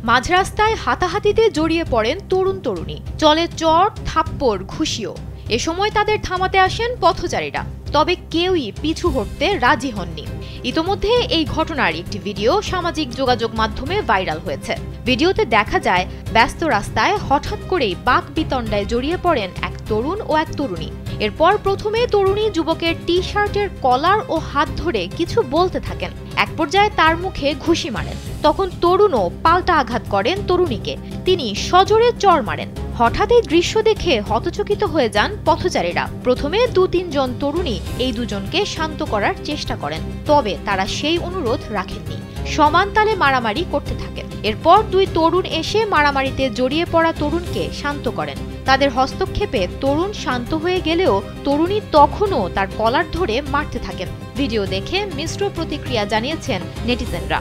মাঝ রাস্তায় হাতাহাতিতে জড়িয়ে পড়েন তরুণ তরুণী, চলে চড় থাপ্পড় ঘুষিও। এ সময় তাদের থামাতে আসেন পথচারীরা, তবে কেউই পিছু হটতে রাজি হননি। ইতোমধ্যে এই ঘটনার একটি ভিডিও সামাজিক যোগাযোগ মাধ্যমে ভাইরাল হয়েছে। ভিডিওতে দেখা যায় ব্যস্ত রাস্তায় হঠাৎ করেই বাকবিতণ্ডায় জড়িয়ে পড়েন এক তরুণ ও এক তরুণী। এরপর প্রথমে তরুণী যুবকের টি শার্টের কলার ও হাত ধরে কিছু বলতে থাকেন। এক পর্যায়ে তার মুখে ঘুষি মারেন। তখন তরুণও পাল্টা আঘাত করেন তরুণীকে, তিনি সজোরে চড় মারেন। হঠাৎ এই দৃশ্য দেখে হতচকিত হয়ে যান পথচারীরা। প্রথমে ২-৩ জন তরুণী এই দুজনকে শান্ত করার চেষ্টা করেন, তবে তারা সেই অনুরোধ রাখেননি, সমান তালে মারামারি করতে থাকেন। এরপর ২ তরুণ এসে মারামারিতে জড়িয়ে পড়া তরুণকে শান্ত করেন। তাদের হস্তক্ষেপে তরুণ শান্ত হয়ে গেলেও তরুণী তখনও তার কলার ধরে মারতে থাকেন। ভিডিও দেখে মিশ্র প্রতিক্রিয়া জানিয়েছেন নেটিজেনরা।